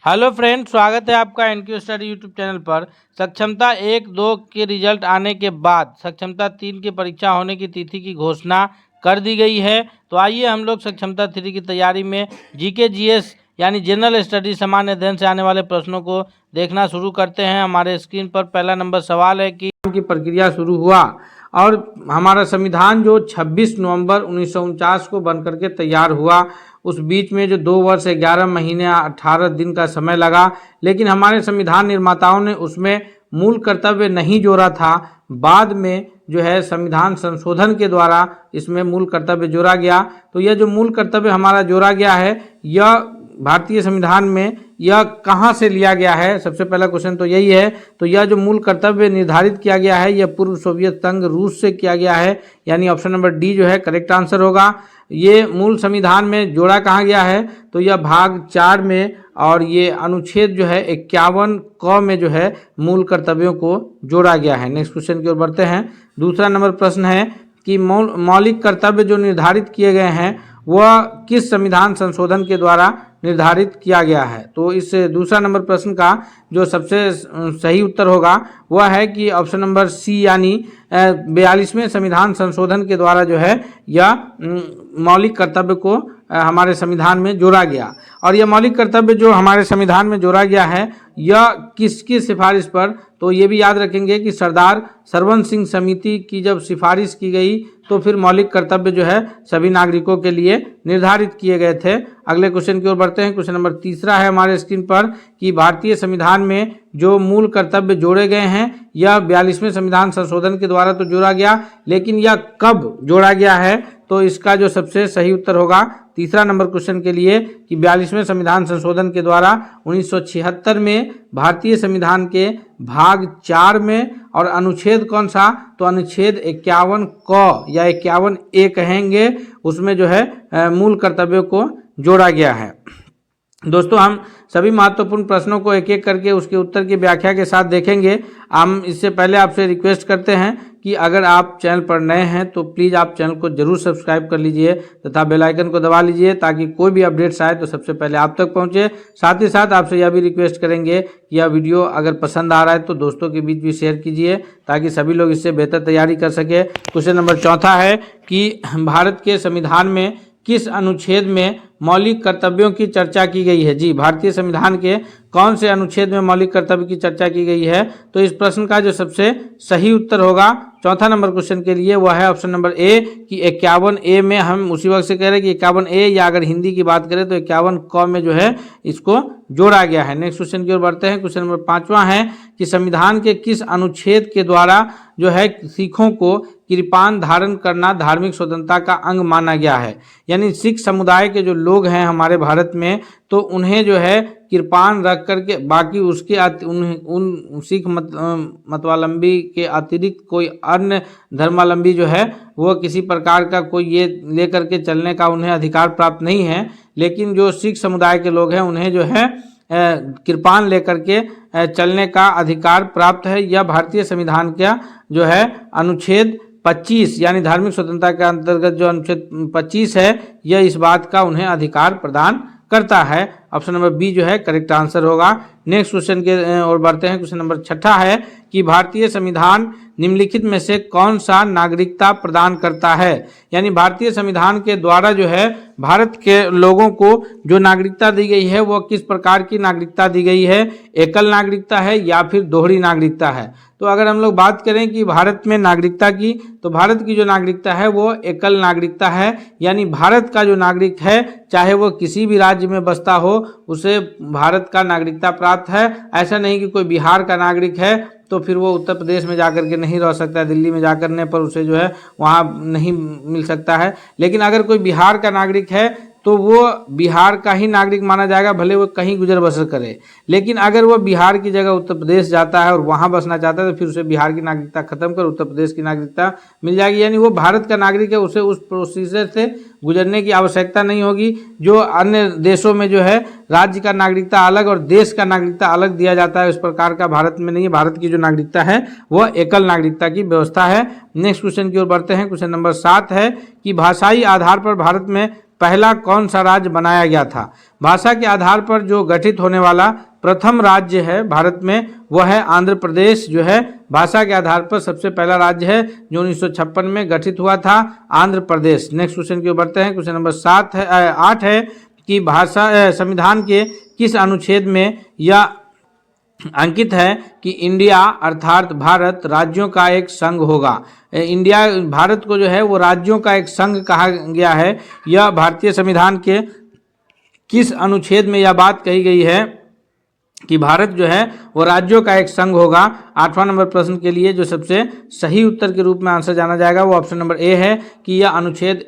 Hello friend, स्वागत है आपका एनक्यू स्टडी यूट्यूब चैनल पर। सक्षमता 1-2 के रिजल्ट आने के बाद सक्षमता 3 की परीक्षा होने की तिथि की घोषणा कर दी गई है। तो आइए हम लोग सक्षमता 3 की तैयारी में जीके जीएस यानी जनरल स्टडी सामान्य अध्ययन से आने वाले प्रश्नों को देखना शुरू करते हैं। हमारे स्क्रीन पर पहला नंबर सवाल है कि की प्रक्रिया शुरू हुआ और हमारा संविधान जो 26 नवंबर 1949 को बन करके तैयार हुआ, उस बीच में जो 2 वर्ष 11 महीने 18 दिन का समय लगा, लेकिन हमारे संविधान निर्माताओं ने उसमें मूल कर्तव्य नहीं जोड़ा था। बाद में जो है संविधान संशोधन के द्वारा इसमें मूल कर्तव्य जोड़ा गया। तो यह जो मूल कर्तव्य हमारा जोड़ा गया है, यह भारतीय संविधान में यह कहाँ से लिया गया है, सबसे पहला क्वेश्चन तो यही है। तो यह जो मूल कर्तव्य निर्धारित किया गया है, यह पूर्व सोवियत संघ रूस से किया गया है, यानी ऑप्शन नंबर डी जो है करेक्ट आंसर होगा। ये मूल संविधान में जोड़ा कहाँ गया है, तो यह भाग 4 में, और ये अनुच्छेद जो है 51 क में जो है मूल कर्तव्यों को जोड़ा गया है। नेक्स्ट क्वेश्चन की ओर बढ़ते हैं। दूसरा नंबर प्रश्न है कि मौलिक कर्तव्य जो निर्धारित किए गए हैं वह किस संविधान संशोधन के द्वारा निर्धारित किया गया है। तो इस दूसरा नंबर प्रश्न का जो सबसे सही उत्तर होगा वह है कि ऑप्शन नंबर सी यानी 42वें संविधान संशोधन के द्वारा जो है यह मौलिक कर्तव्य को हमारे संविधान में जोड़ा गया। और यह मौलिक कर्तव्य जो हमारे संविधान में जोड़ा गया है यह किसकी सिफारिश पर, तो ये भी याद रखेंगे कि सरदार सरवण सिंह समिति की जब सिफारिश की गई तो फिर मौलिक कर्तव्य जो है सभी नागरिकों के लिए निर्धारित किए गए थे। अगले क्वेश्चन की ओर बढ़ते हैं। क्वेश्चन नंबर तीसरा है हमारे स्क्रीन पर कि भारतीय संविधान में जो मूल कर्तव्य जोड़े गए हैं यह 42वें संविधान संशोधन के द्वारा तो जोड़ा गया, लेकिन यह कब जोड़ा गया है, तो इसका जो सबसे सही उत्तर होगा तीसरा नंबर क्वेश्चन के लिए कि 42वें संविधान संशोधन के द्वारा 1976 में भारतीय संविधान के भाग 4 में, और अनुच्छेद कौन सा, तो अनुच्छेद 51 क या 51 ए कहेंगे, उसमें जो है मूल कर्तव्यों को जोड़ा गया है। दोस्तों, हम सभी महत्वपूर्ण प्रश्नों को एक एक करके उसके उत्तर की व्याख्या के साथ देखेंगे। हम इससे पहले आपसे रिक्वेस्ट करते हैं कि अगर आप चैनल पर नए हैं तो प्लीज़ आप चैनल को जरूर सब्सक्राइब कर लीजिए तथा बेल आइकन को दबा लीजिए ताकि कोई भी अपडेट्स आए तो सबसे पहले आप तक पहुंचे। साथ ही साथ आपसे यह भी रिक्वेस्ट करेंगे कि यह वीडियो अगर पसंद आ रहा है तो दोस्तों के बीच भी शेयर कीजिए ताकि सभी लोग इससे बेहतर तैयारी कर सके। क्वेश्चन नंबर चौथा है कि भारत के संविधान में किस अनुच्छेद में मौलिक कर्तव्यों की चर्चा की गई है। जी, भारतीय संविधान के कौन से अनुच्छेद में मौलिक कर्तव्य की चर्चा की गई है, तो इस प्रश्न का जो सबसे सही उत्तर होगा चौथा नंबर क्वेश्चन के लिए वह है ऑप्शन नंबर ए कि 51 ए में। हम उसी वक्त से कह रहे हैं कि 51 ए, या अगर हिंदी की बात करें तो 51 क में जो है इसको जोड़ा गया है। नेक्स्ट क्वेश्चन की ओर बढ़ते हैं। क्वेश्चन नंबर 5वां है कि संविधान के किस अनुच्छेद के द्वारा जो है सिखों को कृपाण धारण करना धार्मिक स्वतंत्रता का अंग माना गया है। यानी सिख समुदाय के जो लोग हैं हमारे भारत में, तो उन्हें जो है कृपाण रख करके बाकी उसके उन सिख मतवालंबी के अतिरिक्त कोई अन्य धर्मावलंबी जो है वो किसी प्रकार का कोई ये लेकर के चलने का उन्हें अधिकार प्राप्त नहीं है। लेकिन जो सिख समुदाय के लोग हैं उन्हें जो है कृपाण लेकर के चलने का अधिकार प्राप्त है। यह भारतीय संविधान का जो है अनुच्छेद 25 यानी धार्मिक स्वतंत्रता के अंतर्गत जो अनुच्छेद 25 है यह इस बात का उन्हें अधिकार प्रदान करता है। ऑप्शन नंबर बी जो है करेक्ट आंसर होगा। नेक्स्ट क्वेश्चन के ओर बढ़ते हैं। क्वेश्चन नंबर 6 है कि भारतीय संविधान निम्नलिखित में से कौन सा नागरिकता प्रदान करता है। यानी भारतीय संविधान के द्वारा जो है भारत के लोगों को जो नागरिकता दी गई है वो किस प्रकार की नागरिकता दी गई है, एकल नागरिकता है या फिर दोहरी नागरिकता है। तो अगर हम लोग बात करें कि भारत में नागरिकता की, तो भारत की जो नागरिकता है वो एकल नागरिकता है। यानी भारत का जो नागरिक है चाहे वो किसी भी राज्य में बसता हो उसे भारत का नागरिकता प्राप्त है। ऐसा नहीं कि कोई बिहार का नागरिक है तो फिर वो उत्तर प्रदेश में जाकर के नहीं रह सकता, दिल्ली में जाकर पर उसे जो है वहाँ नहीं मिल सकता है। लेकिन अगर कोई बिहार का नागरिक है तो वो बिहार का ही नागरिक माना जाएगा, भले वो कहीं गुजर बसर करे। लेकिन अगर वो बिहार की जगह उत्तर प्रदेश जाता है और वहाँ बसना चाहता है तो फिर उसे बिहार की नागरिकता खत्म कर उत्तर प्रदेश की नागरिकता मिल जाएगी। यानी वो भारत का नागरिक है, उसे उस प्रोसीजर से गुजरने की आवश्यकता नहीं होगी। जो अन्य देशों में जो है राज्य का नागरिकता अलग और देश का नागरिकता अलग दिया जाता है, उस प्रकार का भारत में नहीं है। भारत की जो नागरिकता है वह एकल नागरिकता की व्यवस्था है। नेक्स्ट क्वेश्चन की ओर बढ़ते हैं। क्वेश्चन नंबर 7 है कि भाषाई आधार पर भारत में पहला कौन सा राज्य बनाया गया था? भाषा के आधार पर जो गठित होने वाला प्रथम राज्य है भारत में वह है आंध्र प्रदेश, जो है भाषा के आधार पर सबसे पहला राज्य है जो 1956 में गठित हुआ था, आंध्र प्रदेश। नेक्स्ट क्वेश्चन की ओर बढ़ते हैं। क्वेश्चन नंबर 8 है कि भाषा संविधान के किस अनुच्छेद में यह अंकित है कि इंडिया अर्थात भारत राज्यों का एक संघ होगा? इंडिया भारत को जो है वो राज्यों का एक संघ कहा गया है। यह भारतीय संविधान के किस अनुच्छेद में यह बात कही गई है कि भारत जो है वो राज्यों का एक संघ होगा? 8वां नंबर प्रश्न के लिए जो सबसे सही उत्तर के रूप में आंसर जाना जाएगा वो ऑप्शन नंबर ए है कि यह अनुच्छेद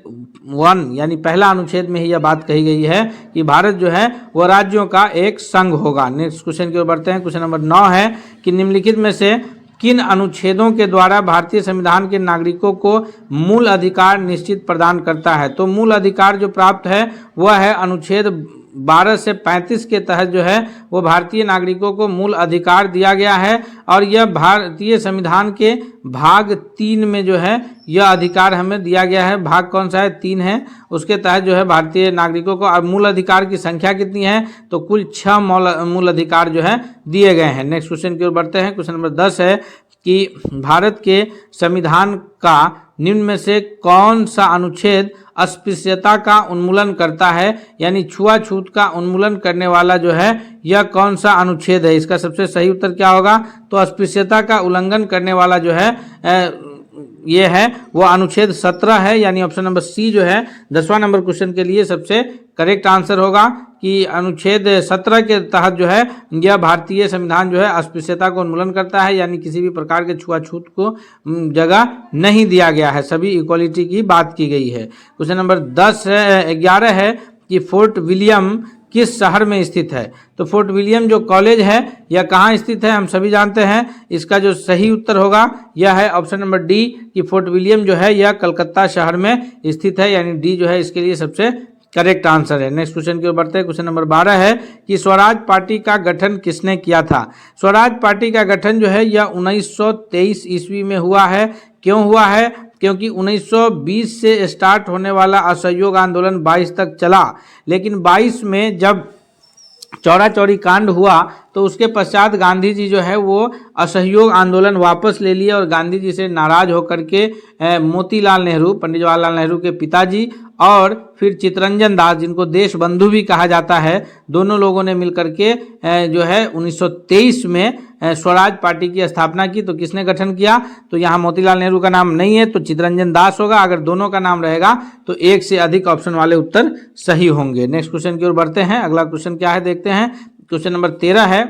1 यानी पहला अनुच्छेद में ही यह बात कही गई है कि भारत जो है वो राज्यों का एक संघ होगा। नेक्स्ट क्वेश्चन की ओर बढ़ते हैं। क्वेश्चन नंबर 9 है कि निम्नलिखित में से किन अनुच्छेदों के द्वारा भारतीय संविधान के नागरिकों को मूल अधिकार निश्चित प्रदान करता है? तो मूल अधिकार जो प्राप्त है वह है अनुच्छेद 12 से 35 के तहत जो है वो भारतीय नागरिकों को मूल अधिकार दिया गया है और यह भारतीय संविधान के भाग 3 में जो है यह अधिकार हमें दिया गया है। भाग कौन सा है? 3 है। उसके तहत जो है भारतीय नागरिकों को अब मूल अधिकार की संख्या कितनी है? तो कुल 6 मूल अधिकार जो है दिए गए हैं। नेक्स्ट क्वेश्चन की ओर बढ़ते हैं। क्वेश्चन नंबर 10 है कि भारत के संविधान का निम्न में से कौन सा अनुच्छेद अस्पृश्यता का उन्मूलन करता है? यानी छुआछूत का उन्मूलन करने वाला जो है यह कौन सा अनुच्छेद है? इसका सबसे सही उत्तर क्या होगा? तो अस्पृश्यता का उल्लंघन करने वाला जो है ये है वो अनुच्छेद 17 है, यानी ऑप्शन नंबर सी जो है 10वां नंबर क्वेश्चन के लिए सबसे करेक्ट आंसर होगा कि अनुच्छेद 17 के तहत जो है यह भारतीय संविधान जो है अस्पृश्यता को उन्मूलन करता है, यानी किसी भी प्रकार के छुआछूत को जगह नहीं दिया गया है, सभी इक्वालिटी की बात की गई है। क्वेश्चन नंबर 11 है कि फोर्ट विलियम किस शहर में स्थित है? तो फोर्ट विलियम जो कॉलेज है यह कहाँ स्थित है? हम सभी जानते हैं। इसका जो सही उत्तर होगा यह है ऑप्शन नंबर डी कि फोर्ट विलियम जो है यह कलकत्ता शहर में स्थित है, यानी डी जो है इसके लिए सबसे करेक्ट आंसर है। नेक्स्ट क्वेश्चन की ओर बढ़ते हैं। क्वेश्चन नंबर 12 है कि स्वराज पार्टी का गठन किसने किया था? स्वराज पार्टी का गठन जो है यह 1923 ईस्वी में हुआ है। क्यों हुआ है? क्योंकि 1920 से स्टार्ट होने वाला असहयोग आंदोलन 22 तक चला, लेकिन 22 में जब चौरा चौरी कांड हुआ तो उसके पश्चात गांधी जी जो है वो असहयोग आंदोलन वापस ले लिए और गांधी जी से नाराज होकर के मोतीलाल नेहरू, पंडित जवाहरलाल नेहरू के पिताजी और फिर चित्तरंजन दास, जिनको देश बंधु भी कहा जाता है, दोनों लोगों ने मिलकर के जो है 1923 में स्वराज पार्टी की स्थापना की। तो किसने गठन किया? तो यहाँ मोतीलाल नेहरू का नाम नहीं है तो चित्तरंजन दास होगा। अगर दोनों का नाम रहेगा तो एक से अधिक ऑप्शन वाले उत्तर सही होंगे। नेक्स्ट क्वेश्चन की ओर बढ़ते हैं। अगला क्वेश्चन क्या है देखते हैं। क्वेश्चन नंबर 13 है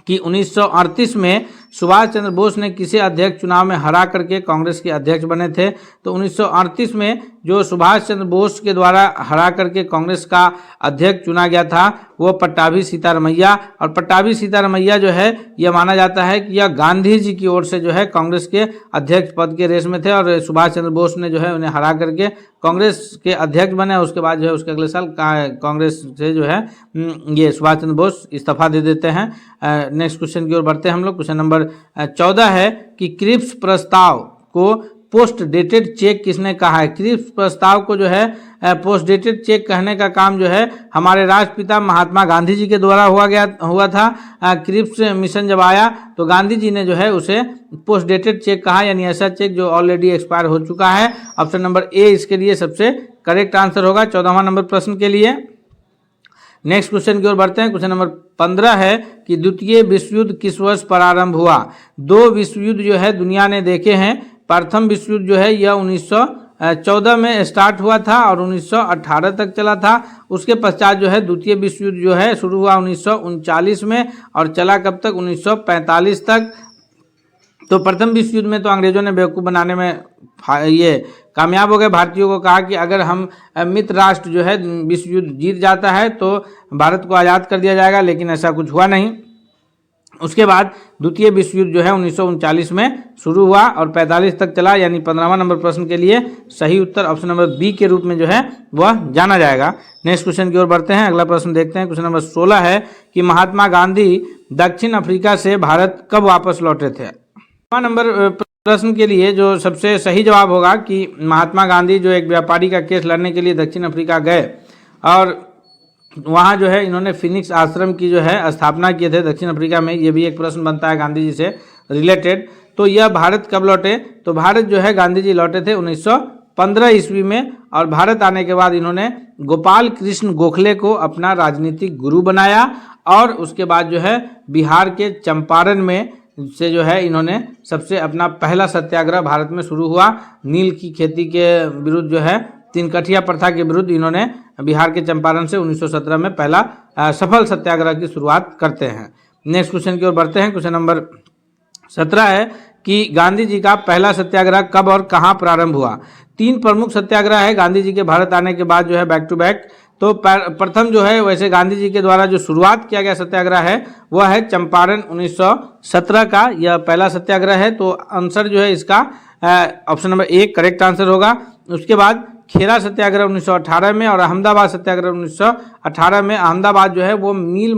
कि 1938 में सुभाष चंद्र बोस ने किसे अध्यक्ष चुनाव में हरा करके कांग्रेस के अध्यक्ष बने थे? तो 1938 में जो सुभाष चंद्र बोस के द्वारा हरा करके कांग्रेस का अध्यक्ष चुना गया था वो पट्टाभी सीतारमैया, और पट्टाभी सीतारमैया जो है यह माना जाता है कि यह गांधी जी की ओर से जो है कांग्रेस के अध्यक्ष पद के रेस में थे और सुभाष चंद्र बोस ने जो है उन्हें हरा करके कांग्रेस के अध्यक्ष बने। उसके बाद जो है उसके अगले साल कांग्रेस से जो है ये सुभाष चंद्र बोस इस्तीफा दे देते हैं। नेक्स्ट क्वेश्चन की ओर बढ़ते हैं हम लोग। क्वेश्चन नंबर 14 है कि क्रिप्स प्रस्ताव को पोस्ट डेटेड चेक किसने कहा है? क्रिप्स प्रस्ताव को जो है पोस्ट डेटेड चेक कहने का काम जो है हमारे राष्ट्रपिता महात्मा गांधी जी के द्वारा हुआ था। क्रिप्स मिशन जब आया तो गांधी जी ने जो है उसे पोस्ट डेटेड चेक कहा, यानी ऐसा चेक जो ऑलरेडी एक्सपायर हो चुका है। ऑप्शन नंबर ए इसके लिए सबसे करेक्ट आंसर होगा 14वां नंबर प्रश्न के लिए। नेक्स्ट क्वेश्चन की ओर बढ़ते हैं। क्वेश्चन नंबर 15 है कि द्वितीय विश्व युद्ध किस वर्ष प्रारंभ हुआ? 2 विश्व युद्ध जो है दुनिया ने देखे हैं। प्रथम विश्व युद्ध जो है यह 1914 में स्टार्ट हुआ था और 1918 तक चला था। उसके पश्चात जो है द्वितीय विश्व युद्ध जो है शुरू हुआ 1939 में और चला कब तक? 1945 तक। तो प्रथम विश्व युद्ध में तो अंग्रेजों ने बेवकूफ़ बनाने में ये कामयाब हो गए। भारतीयों को कहा कि अगर हम मित्र राष्ट्र जो है विश्व युद्ध जीत जाता है तो भारत को आज़ाद कर दिया जाएगा, लेकिन ऐसा कुछ हुआ नहीं। उसके बाद द्वितीय विश्व युद्ध जो है 1939 में शुरू हुआ और 45 तक चला, यानी 15वां नंबर प्रश्न के लिए सही उत्तर ऑप्शन नंबर बी के रूप में जो है वह जाना जाएगा। नेक्स्ट क्वेश्चन की ओर बढ़ते हैं। अगला प्रश्न देखते हैं। क्वेश्चन नंबर 16 है कि महात्मा गांधी दक्षिण अफ्रीका से भारत कब वापस लौटे थे? नंबर प्रश्न के लिए जो सबसे सही जवाब होगा कि महात्मा गांधी जो एक व्यापारी का केस लड़ने के लिए दक्षिण अफ्रीका गए और वहाँ जो है इन्होंने फिनिक्स आश्रम की जो है स्थापना किए थे दक्षिण अफ्रीका में। ये भी एक प्रश्न बनता है गांधी जी से रिलेटेड। तो यह भारत कब लौटे? तो भारत जो है गांधी जी लौटे थे 1915 ईस्वी में, और भारत आने के बाद इन्होंने गोपाल कृष्ण गोखले को अपना राजनीतिक गुरु बनाया, और उसके बाद जो है बिहार के चंपारण में से जो है इन्होंने सबसे अपना पहला सत्याग्रह भारत में शुरू हुआ। नील की खेती के विरुद्ध जो है तीन कठिया प्रथा के विरुद्ध इन्होंने बिहार के चंपारण से 1917 में पहला सफल सत्याग्रह की शुरुआत करते हैं। नेक्स्ट क्वेश्चन की ओर बढ़ते हैं। क्वेश्चन नंबर 17 है कि गांधी जी का पहला सत्याग्रह कब और कहाँ प्रारंभ हुआ? 3 प्रमुख सत्याग्रह है गांधी जी के भारत आने के बाद जो है बैक टू बैक। तो प्रथम जो है वैसे गांधी जी के द्वारा जो शुरुआत किया गया सत्याग्रह है वह है चंपारण 1917 का, यह पहला सत्याग्रह है। तो आंसर जो है इसका ऑप्शन नंबर 1 करेक्ट आंसर होगा। उसके बाद खेरा सत्याग्रह 1918 में और अहमदाबाद सत्याग्रह 1918 में। अहमदाबाद जो है वो मिल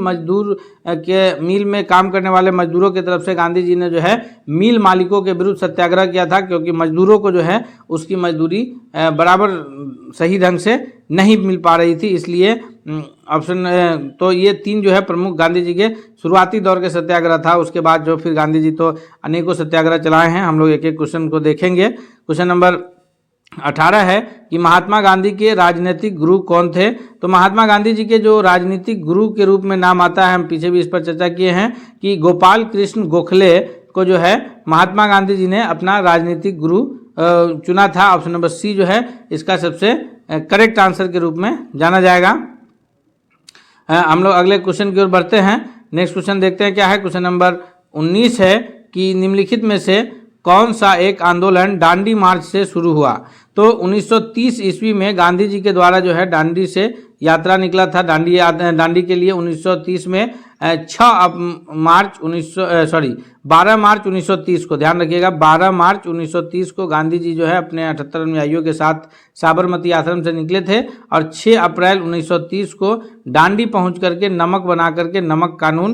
में काम करने वाले मजदूरों की तरफ से गांधी जी ने जो है मिल मालिकों के विरुद्ध सत्याग्रह किया था, क्योंकि मजदूरों को जो है उसकी मजदूरी बराबर सही ढंग से नहीं मिल पा रही थी, इसलिए ऑप्शन तो ये 3 जो है प्रमुख गांधी जी के शुरुआती दौर के सत्याग्रह था। उसके बाद जो फिर गांधी जी तो अनेकों सत्याग्रह चलाए हैं। हम लोग एक एक क्वेश्चन को देखेंगे। क्वेश्चन नंबर 18 है कि महात्मा गांधी के राजनीतिक गुरु कौन थे? तो महात्मा गांधी जी के जो राजनीतिक गुरु के रूप में नाम आता है, हम पीछे भी इस पर चर्चा किए हैं कि गोपाल कृष्ण गोखले को जो है महात्मा गांधी जी ने अपना राजनीतिक गुरु चुना था। ऑप्शन नंबर सी जो है इसका सबसे करेक्ट आंसर के रूप में जाना जाएगा। हम लोग अगले क्वेश्चन की ओर बढ़ते हैं। नेक्स्ट क्वेश्चन देखते हैं क्या है। क्वेश्चन नंबर 19 है कि निम्नलिखित में से कौन सा एक आंदोलन दांडी मार्च से शुरू हुआ? तो 1930 ईस्वी में गांधी जी के द्वारा जो है दांडी से यात्रा निकला था। दांडी के लिए 1930 में 12 मार्च 1930 को ध्यान रखिएगा, 12 मार्च 1930 को गांधी जी जो है अपने 78 अनुयायियों के साथ साबरमती आश्रम से निकले थे, और 6 अप्रैल 1930 को दांडी पहुंच करके नमक बना करके नमक कानून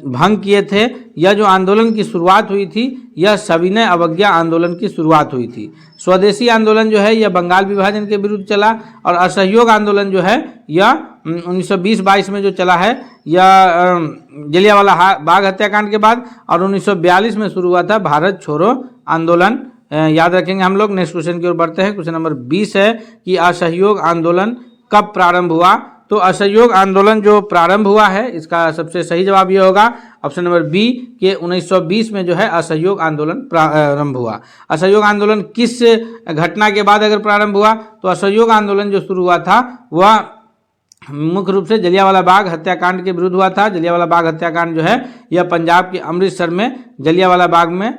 भंग किए थे। यह जो आंदोलन की शुरुआत हुई थी यह सविनय अवज्ञा आंदोलन की शुरुआत हुई थी। स्वदेशी आंदोलन जो है यह बंगाल विभाजन के विरुद्ध चला, और असहयोग आंदोलन जो है यह 1920-22 में जो चला है यह जलियांवाला बाग हत्याकांड के बाद, और 1942 में शुरू हुआ था भारत छोड़ो आंदोलन। याद रखेंगे हम लोग। नेक्स्ट क्वेश्चन की ओर बढ़ते हैं। क्वेश्चन नंबर 20 है कि असहयोग आंदोलन कब प्रारंभ हुआ? तो असहयोग आंदोलन जो प्रारंभ हुआ है इसका सबसे सही जवाब ये होगा ऑप्शन नंबर बी के 1920 में जो है असहयोग आंदोलन प्रारंभ हुआ। असहयोग आंदोलन किस घटना के बाद अगर प्रारंभ हुआ? तो असहयोग आंदोलन जो शुरू हुआ था वह मुख्य रूप से जलियांवाला बाग हत्याकांड के विरुद्ध हुआ था। जलियांवाला बाग हत्याकांड जो है यह पंजाब के अमृतसर में जलियांवाला बाग में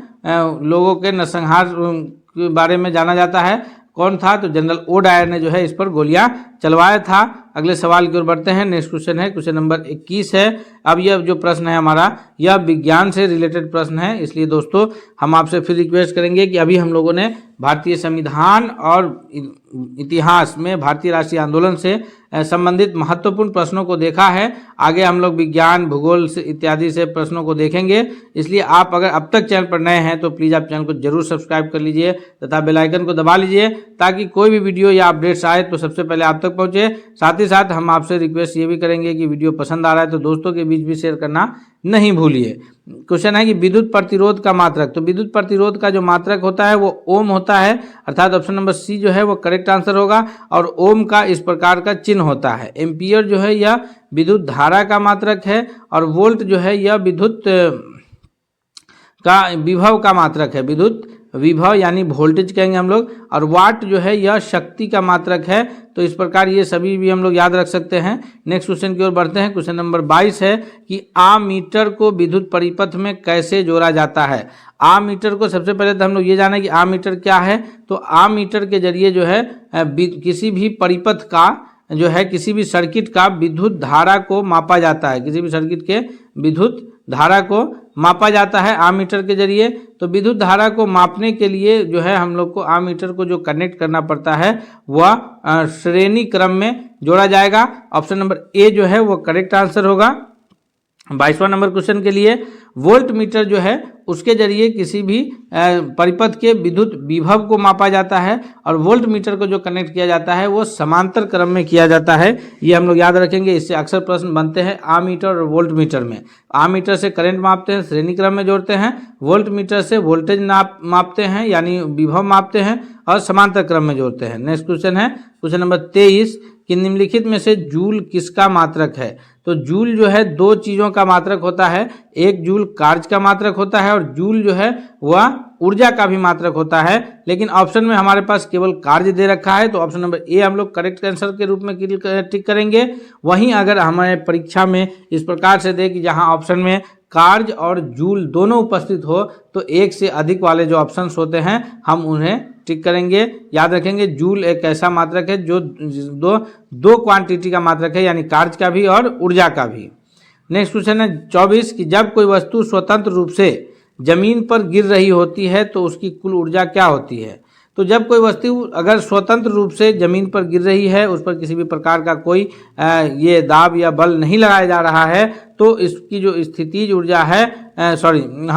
लोगों के नरसंहार के बारे में जाना जाता है। कौन था? तो जनरल ओ डायर ने जो है इस पर गोलियां चलवाया था। अगले सवाल की ओर बढ़ते हैं। नेक्स्ट क्वेश्चन है क्वेश्चन नंबर 21 है। अब यह जो प्रश्न है हमारा यह विज्ञान से रिलेटेड प्रश्न है, इसलिए दोस्तों हम आपसे फिर रिक्वेस्ट करेंगे कि अभी हम लोगों ने भारतीय संविधान और इतिहास में भारतीय राष्ट्रीय आंदोलन से संबंधित महत्वपूर्ण प्रश्नों को देखा है। आगे हम लोग विज्ञान भूगोल से इत्यादि से प्रश्नों को देखेंगे, इसलिए आप अगर अब तक चैनल पर नए हैं तो प्लीज़ आप चैनल को जरूर सब्सक्राइब कर लीजिए तथा बेल आइकन को दबा लीजिए ताकि कोई भी वीडियो या अपडेट्स आए तो सबसे पहले आप तक पहुंचे। साथ ही साथ हम आपसे रिक्वेस्ट ये भी करेंगे कि वीडियो पसंद आ रहा है तो दोस्तों के बीच भी शेयर करना नहीं भूलिए। क्वेश्चन है कि विद्युत प्रतिरोध का मात्रक। तो विद्युत प्रतिरोध का जो मात्रक होता है वो ओम होता है, अर्थात ऑप्शन नंबर सी जो है वो करेक्ट आंसर होगा। और ओम का इस प्रकार का चिन्ह होता है। एम्पियर जो है यह विद्युत धारा का मात्रक है, और वोल्ट जो है यह विद्युत का विभव का मात्रक है, विद्युत विभव यानी वोल्टेज कहेंगे हम लोग। और वाट जो है यह शक्ति का मात्रक है। तो इस प्रकार ये सभी भी हम लोग याद रख सकते हैं। नेक्स्ट क्वेश्चन की ओर बढ़ते हैं। क्वेश्चन नंबर 22 है कि आमीटर को विद्युत परिपथ में कैसे जोड़ा जाता है? आमीटर को सबसे पहले तो हम लोग ये जाने कि आमीटर क्या है। तो आमीटर के जरिए जो है किसी भी परिपथ का जो है किसी भी सर्किट का विद्युत धारा को मापा जाता है, किसी भी सर्किट के विद्युत धारा को मापा जाता है आमीटर के जरिए। तो विद्युत धारा को मापने के लिए जो है हम लोग को आमीटर को जो कनेक्ट करना पड़ता है वह श्रेणी क्रम में जोड़ा जाएगा। ऑप्शन नंबर ए जो है वो करेक्ट आंसर होगा। 22वां नंबर क्वेश्चन के लिए वोल्ट मीटर जो है उसके जरिए किसी भी परिपथ के विद्युत विभव को मापा जाता है, और वोल्ट मीटर को जो कनेक्ट किया जाता है वो समांतर क्रम में किया जाता है। ये हम लोग याद रखेंगे, इससे अक्सर प्रश्न बनते हैं आमीटर और वोल्ट मीटर में। आमीटर से करंट मापते हैं, श्रेणी क्रम में जोड़ते हैं, वोल्ट मीटर से वोल्टेज मापते हैं यानी विभव मापते हैं, और समांतर क्रम में जोड़ते हैं। नेक्स्ट क्वेश्चन है क्वेश्चन नंबर 23 कि निम्नलिखित में से जूल किसका मात्रक है। तो जूल जो है दो चीज़ों का मात्रक होता है, एक जूल कार्य का मात्रक होता है और जूल जो है वह ऊर्जा का भी मात्रक होता है। लेकिन ऑप्शन में हमारे पास केवल कार्य दे रखा है, तो ऑप्शन नंबर ए हम लोग करेक्ट आंसर के रूप में टिक करेंगे। वहीं अगर हमारे परीक्षा में इस प्रकार से दे कि जहां ऑप्शन में कार्य और जूल दोनों उपस्थित हो, तो एक से अधिक वाले जो ऑप्शंस होते हैं हम उन्हें टिक करेंगे। याद रखेंगे जूल एक ऐसा मात्रक है जो दो क्वांटिटी का मात्रक है, यानी कार्य का भी और ऊर्जा का भी। नेक्स्ट क्वेश्चन है 24 कि जब कोई वस्तु स्वतंत्र रूप से जमीन पर गिर रही होती है तो उसकी कुल ऊर्जा क्या होती है। तो जब कोई वस्तु अगर स्वतंत्र रूप से जमीन पर गिर रही है, उस पर किसी भी प्रकार का कोई ये दाब या बल नहीं लगाया जा रहा है, तो इसकी जो स्थितिज ऊर्जा है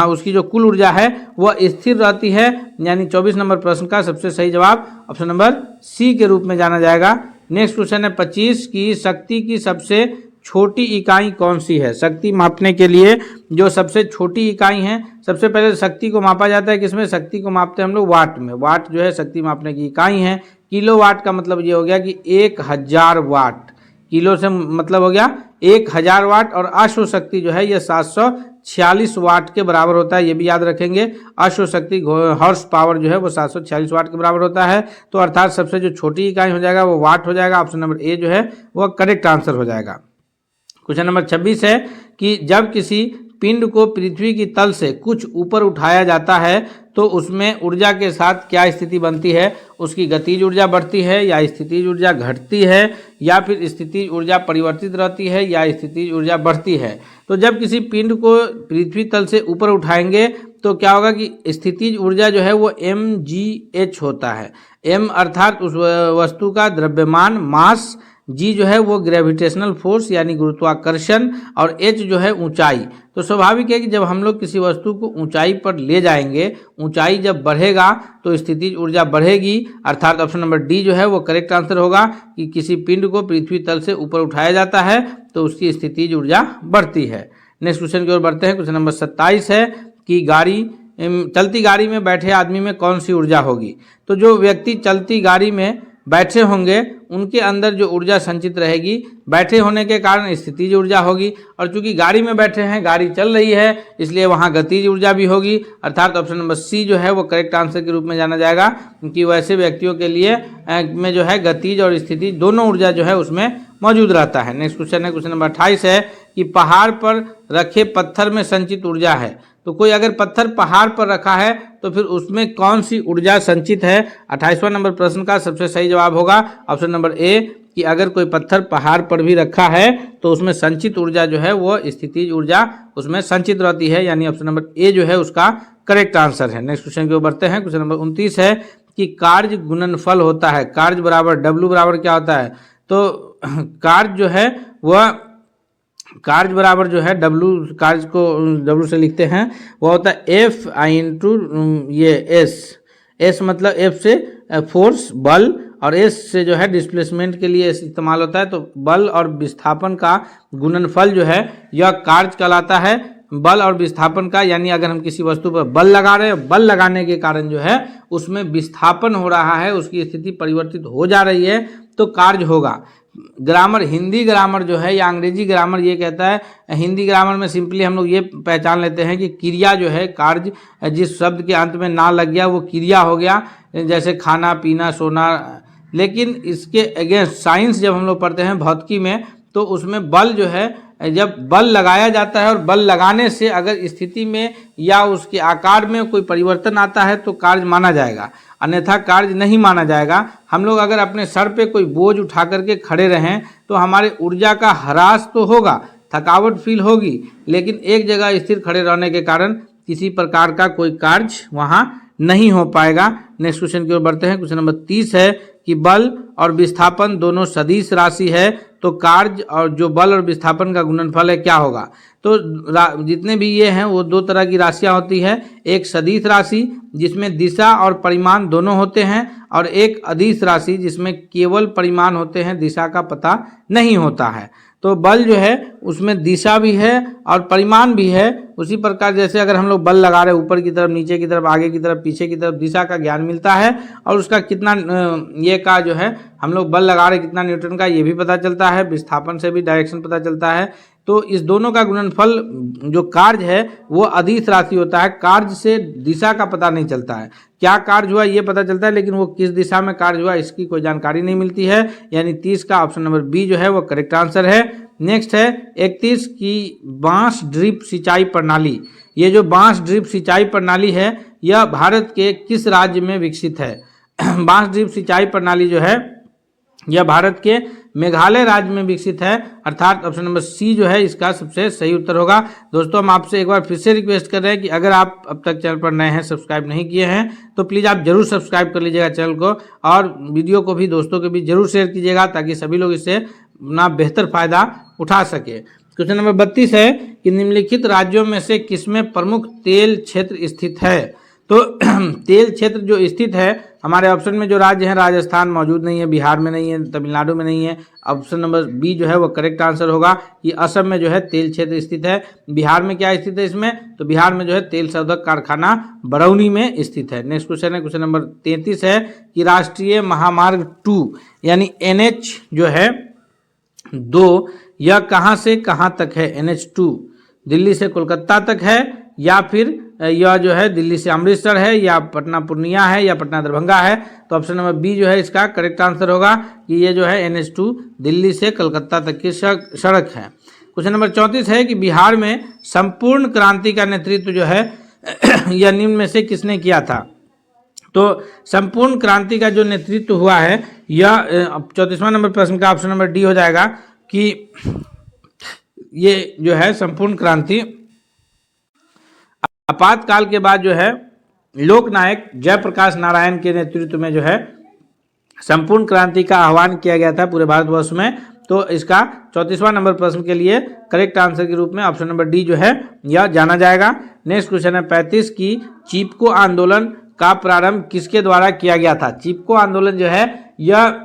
उसकी जो कुल ऊर्जा है वह स्थिर रहती है। यानी 24 नंबर प्रश्न का सबसे सही जवाब ऑप्शन नंबर सी के रूप में जाना जाएगा। नेक्स्ट क्वेश्चन है 25 की शक्ति की सबसे छोटी इकाई कौन सी है। शक्ति मापने के लिए जो सबसे छोटी इकाई है, सबसे पहले शक्ति को मापा जाता है किसमें, शक्ति को मापते हैं हम लोग वाट में। वाट जो है शक्ति मापने की इकाई है। किलो वाट का मतलब ये हो गया कि 1000 वाट, किलो से मतलब हो गया 1000 वाट, और अश्व शक्ति जो है यह 746 वाट के बराबर होता है। ये भी याद रखेंगे, अश्व शक्ति हॉर्स पावर जो है वो 746 वाट के बराबर होता है। तो अर्थात सबसे जो छोटी इकाई हो जाएगा वो वाट हो जाएगा। ऑप्शन नंबर ए जो है वह करेक्ट आंसर हो जाएगा। क्वेश्चन नंबर 26 है कि जब किसी पिंड को पृथ्वी की तल से कुछ ऊपर उठाया जाता है तो उसमें ऊर्जा के साथ क्या स्थिति बनती है। उसकी गतिज ऊर्जा बढ़ती है या स्थितिज ऊर्जा घटती है, या फिर स्थितिज ऊर्जा परिवर्तित रहती है या स्थितिज ऊर्जा बढ़ती है। तो जब किसी पिंड को पृथ्वी तल से ऊपर उठाएंगे तो क्या होगा कि स्थितिज ऊर्जा जो है वो mgh होता है। m अर्थात उस वस्तु का द्रव्यमान मास, जी जो है वो ग्रेविटेशनल फोर्स यानी गुरुत्वाकर्षण, और एच जो है ऊंचाई। तो स्वाभाविक है कि जब हम लोग किसी वस्तु को ऊंचाई पर ले जाएंगे, ऊंचाई जब बढ़ेगा तो स्थितिज ऊर्जा बढ़ेगी। अर्थात ऑप्शन नंबर डी जो है वो करेक्ट आंसर होगा कि किसी पिंड को पृथ्वी तल से ऊपर उठाया जाता है तो उसकी स्थितिज ऊर्जा बढ़ती है। नेक्स्ट क्वेश्चन की ओर बढ़ते हैं। क्वेश्चन नंबर 27 है कि चलती गाड़ी में बैठे आदमी में कौन सी ऊर्जा होगी। तो जो व्यक्ति चलती गाड़ी में बैठे होंगे उनके अंदर जो ऊर्जा संचित रहेगी, बैठे होने के कारण स्थितिज ऊर्जा होगी, और चूंकि गाड़ी में बैठे हैं, गाड़ी चल रही है, इसलिए वहाँ गतिज ऊर्जा भी होगी। अर्थात ऑप्शन नंबर सी जो है वो करेक्ट आंसर के रूप में जाना जाएगा, क्योंकि वैसे व्यक्तियों के लिए में जो है गतिज और स्थितिज दोनों ऊर्जा जो है उसमें मौजूद रहता है। नेक्स्ट क्वेश्चन है क्वेश्चन नंबर 28 है कि पहाड़ पर रखे पत्थर में संचित ऊर्जा है। तो कोई अगर पत्थर पहाड़ पर रखा है तो फिर उसमें कौन सी ऊर्जा संचित है। 28वां नंबर प्रश्न का सबसे सही जवाब होगा ऑप्शन नंबर ए कि अगर कोई पत्थर पहाड़ पर भी रखा है तो उसमें संचित ऊर्जा जो है वो स्थितिज ऊर्जा उसमें संचित रहती है, यानी ऑप्शन नंबर ए जो है उसका करेक्ट आंसर है। नेक्स्ट क्वेश्चन की ओर बढ़ते हैं। क्वेश्चन नंबर 29 है कि कार्य गुणनफल होता है। कार्य बराबर W बराबर क्या होता है। तो कार्य जो है वह कार्य बराबर जो है W, कार्य को W से लिखते हैं, वह होता है F इंटू ये S मतलब F से फोर्स बल, और S से जो है डिस्प्लेसमेंट के लिए इस्तेमाल होता है। तो बल और विस्थापन का गुणनफल जो है यह कार्य कहलाता है। बल और विस्थापन का, यानी अगर हम किसी वस्तु पर बल लगा रहे हैं, बल लगाने के कारण जो है उसमें विस्थापन हो रहा है, उसकी स्थिति परिवर्तित हो जा रही है, तो कार्य होगा। ग्रामर, हिंदी ग्रामर जो है या अंग्रेजी ग्रामर ये कहता है, हिंदी ग्रामर में सिंपली हम लोग ये पहचान लेते हैं कि क्रिया जो है, कार्य जिस शब्द के अंत में ना लग गया वो क्रिया हो गया, जैसे खाना पीना सोना। लेकिन इसके अगेंस्ट साइंस जब हम लोग पढ़ते हैं भौतिकी में, तो उसमें बल जो है, जब बल लगाया जाता है और बल लगाने से अगर स्थिति में या उसके आकार में कोई परिवर्तन आता है तो कार्य माना जाएगा, अन्यथा कार्य नहीं माना जाएगा। हम लोग अगर अपने सर पे कोई बोझ उठा करके खड़े रहें तो हमारे ऊर्जा का ह्रास तो होगा, थकावट फील होगी, लेकिन एक जगह स्थिर खड़े रहने के कारण किसी प्रकार का कोई कार्य वहाँ नहीं हो पाएगा। नेक्स्ट क्वेश्चन की ओर बढ़ते हैं। क्वेश्चन नंबर 30 है कि बल और विस्थापन दोनों सदिश राशि है, तो कार्य और जो बल और विस्थापन का गुणनफल है क्या होगा। तो जितने भी ये हैं वो दो तरह की राशियां होती है, एक सदिश राशि जिसमें दिशा और परिमाण दोनों होते हैं, और एक अदिश राशि जिसमें केवल परिमाण होते हैं, दिशा का पता नहीं होता है। तो बल जो है उसमें दिशा भी है और परिमाण भी है। उसी प्रकार जैसे अगर हम लोग बल लगा रहे हैं ऊपर की तरफ, नीचे की तरफ, आगे की तरफ, पीछे की तरफ, दिशा का ज्ञान मिलता है और उसका कितना ये का जो है हम लोग बल लगा रहे कितना न्यूटन का ये भी पता चलता है, विस्थापन से भी डायरेक्शन पता चलता है। तो इस दोनों का गुणनफल जो कार्य है वो अदिश राशि होता है। कार्य से दिशा का पता नहीं चलता है, क्या कार्य हुआ ये पता चलता है, लेकिन वो किस दिशा में कार्य हुआ इसकी कोई जानकारी नहीं मिलती है। यानी 30 का ऑप्शन नंबर बी जो है वो करेक्ट आंसर है। नेक्स्ट है 31 की बांस ड्रिप सिंचाई प्रणाली। ये जो बांस ड्रिप सिंचाई प्रणाली है यह भारत के किस राज्य में विकसित है। बांस ड्रिप सिंचाई प्रणाली जो है यह भारत के मेघालय राज्य में विकसित है, अर्थात ऑप्शन नंबर सी जो है इसका सबसे सही उत्तर होगा। दोस्तों हम आपसे एक बार फिर से रिक्वेस्ट कर रहे हैं कि अगर आप अब तक चैनल पर नए हैं, सब्सक्राइब नहीं किए हैं, तो प्लीज़ आप जरूर सब्सक्राइब कर लीजिएगा चैनल को, और वीडियो को भी दोस्तों के बीच जरूर शेयर कीजिएगा ताकि सभी लोग इससे अपना बेहतर फायदा उठा सके। क्वेश्चन नंबर 32 है कि निम्नलिखित राज्यों में से किसमें प्रमुख तेल क्षेत्र स्थित है। तो तेल क्षेत्र जो स्थित है हमारे ऑप्शन में जो राज्य हैं, राजस्थान मौजूद नहीं है, बिहार में नहीं है, तमिलनाडु में नहीं है। ऑप्शन नंबर बी जो है वो करेक्ट आंसर होगा कि असम में जो है तेल क्षेत्र स्थित है। बिहार में क्या स्थित है इसमें, तो बिहार में जो है तेल शोधक कारखाना बरौनी में स्थित है। नेक्स्ट क्वेश्चन है क्वेश्चन नंबर 33 है कि राष्ट्रीय महामार्ग 2 यानी NH जो है 2 यह कहाँ से कहाँ तक है। NH2 दिल्ली से कोलकाता तक है, या फिर यह जो है दिल्ली से अमृतसर है, या पटना पूर्णिया है, या पटना दरभंगा है। तो ऑप्शन नंबर बी जो है इसका करेक्ट आंसर होगा कि ये जो है NH2 दिल्ली से कलकत्ता तक की सड़क है। क्वेश्चन नंबर 34 है कि बिहार में संपूर्ण क्रांति का नेतृत्व जो है यह निम्न में से किसने किया था। तो संपूर्ण क्रांति का जो नेतृत्व हुआ है यह 34वां नंबर प्रश्न का ऑप्शन नंबर डी हो जाएगा कि ये जो है संपूर्ण क्रांति आपातकाल के बाद जो है लोकनायक जयप्रकाश नारायण के नेतृत्व में जो है संपूर्ण क्रांति का आह्वान किया गया था पूरे भारतवर्ष में। तो इसका 34वां नंबर प्रश्न के लिए करेक्ट आंसर के रूप में ऑप्शन नंबर डी जो है यह जाना जाएगा। नेक्स्ट क्वेश्चन है 35 की चिपको आंदोलन का प्रारंभ किसके द्वारा किया गया था। चिपको आंदोलन जो है यह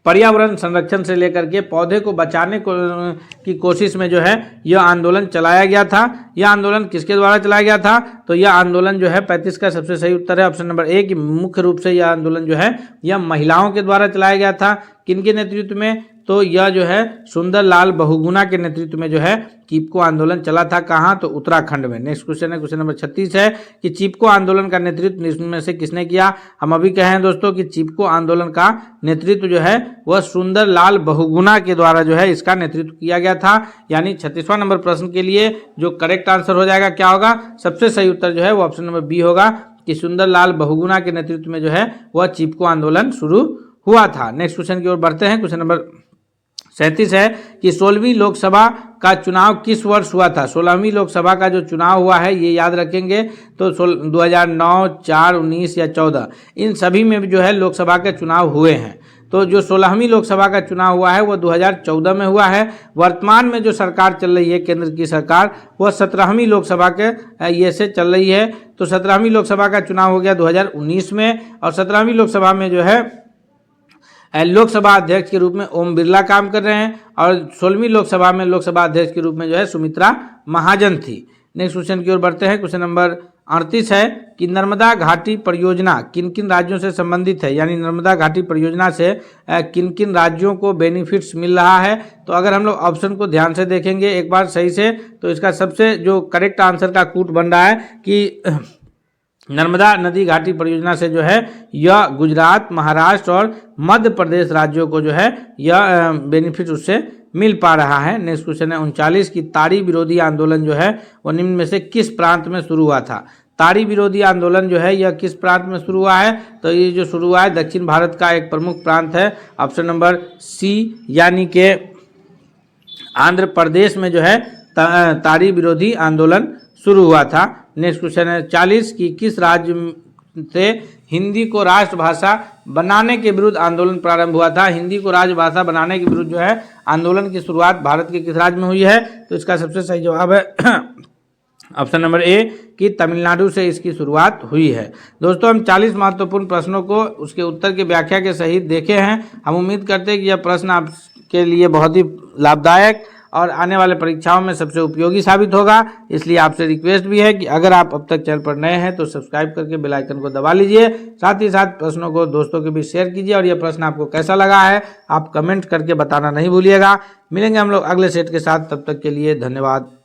पर्यावरण संरक्षण से लेकर के पौधे को बचाने की कोशिश में जो है यह आंदोलन चलाया गया था। यह आंदोलन किसके द्वारा चलाया गया था, तो यह आंदोलन जो है 35 का सबसे सही उत्तर है ऑप्शन नंबर ए कि मुख्य रूप से यह आंदोलन जो है यह महिलाओं के द्वारा चलाया गया था। किनके नेतृत्व में, तो यह जो है सुंदरलाल बहुगुणा के नेतृत्व में जो है चिपको आंदोलन चला था। कहाँ, तो उत्तराखंड में। नेक्स्ट क्वेश्चन है क्वेश्चन नंबर 36 है कि चिपको आंदोलन का नेतृत्व इसमें से किसने किया। हम अभी कहे हैं दोस्तों कि चिपको आंदोलन का नेतृत्व जो है वह सुंदरलाल बहुगुणा के द्वारा जो है इसका नेतृत्व किया गया था। यानी 36वां नंबर प्रश्न के लिए जो करेक्ट आंसर हो जाएगा क्या होगा, सबसे सही उत्तर जो है वो ऑप्शन नंबर बी होगा कि सुंदरलाल बहुगुणा के नेतृत्व में जो है वह चिपको आंदोलन शुरू हुआ था। नेक्स्ट क्वेश्चन की ओर बढ़ते हैं। क्वेश्चन नंबर 37 है कि 16वीं लोकसभा का चुनाव किस वर्ष हुआ था। 16वीं लोकसभा का जो चुनाव हुआ है ये याद रखेंगे तो 2009, 4, 19 या 14 इन सभी में भी जो है लोकसभा के चुनाव हुए हैं। तो जो 16वीं लोकसभा का चुनाव हुआ है वो 2014 में हुआ है। वर्तमान में जो सरकार चल रही है केंद्र की सरकार वह 17वीं लोकसभा के ये से चल रही है। तो 17वीं लोकसभा का चुनाव हो गया 2019 में, और 17वीं लोकसभा में जो है लोकसभा अध्यक्ष के रूप में ओम बिरला काम कर रहे हैं, और 16वीं लोकसभा में लोकसभा अध्यक्ष के रूप में जो है सुमित्रा महाजन थी। नेक्स्ट क्वेश्चन की ओर बढ़ते हैं। क्वेश्चन नंबर 38 है कि नर्मदा घाटी परियोजना किन किन राज्यों से संबंधित है। यानी नर्मदा घाटी परियोजना से किन किन राज्यों को बेनिफिट्स मिल रहा है। तो अगर हम लोग ऑप्शन को ध्यान से देखेंगे एक बार सही से, तो इसका सबसे जो करेक्ट आंसर का कूट बन रहा है कि नर्मदा नदी घाटी परियोजना से जो है यह गुजरात, महाराष्ट्र और मध्य प्रदेश राज्यों को जो है यह बेनिफिट उससे मिल पा रहा है। नेक्स्ट क्वेश्चन है 39 की ताड़ी विरोधी आंदोलन जो है वो निम्न में से किस प्रांत में शुरू हुआ था। ताड़ी विरोधी आंदोलन जो है यह किस प्रांत में शुरू हुआ है, तो ये जो शुरू हुआ है दक्षिण भारत का एक प्रमुख प्रांत है ऑप्शन नंबर सी, यानी कि आंध्र प्रदेश में जो है ताड़ी विरोधी आंदोलन शुरू हुआ था। नेक्स्ट क्वेश्चन है 40 की किस राज्य से हिंदी को राष्ट्रभाषा बनाने के विरुद्ध आंदोलन प्रारंभ हुआ था। हिंदी को राजभाषा बनाने के विरुद्ध जो है आंदोलन की शुरुआत भारत के किस राज्य में हुई है? तो इसका सबसे सही जवाब है ऑप्शन नंबर ए कि तमिलनाडु से इसकी शुरुआत हुई है। दोस्तों, हम 40 महत्वपूर्ण प्रश्नों को उसके उत्तर की व्याख्या के सहित देखे हैं। हम उम्मीद करते हैं कि यह प्रश्न आपके लिए बहुत ही लाभदायक और आने वाले परीक्षाओं में सबसे उपयोगी साबित होगा। इसलिए आपसे रिक्वेस्ट भी है कि अगर आप अब तक चैनल पर नए हैं तो सब्सक्राइब करके बेल आइकन को दबा लीजिए। साथ ही साथ प्रश्नों को दोस्तों के बीच शेयर कीजिए और यह प्रश्न आपको कैसा लगा है आप कमेंट करके बताना नहीं भूलिएगा। मिलेंगे हम लोग अगले सेट के साथ, तब तक के लिए धन्यवाद।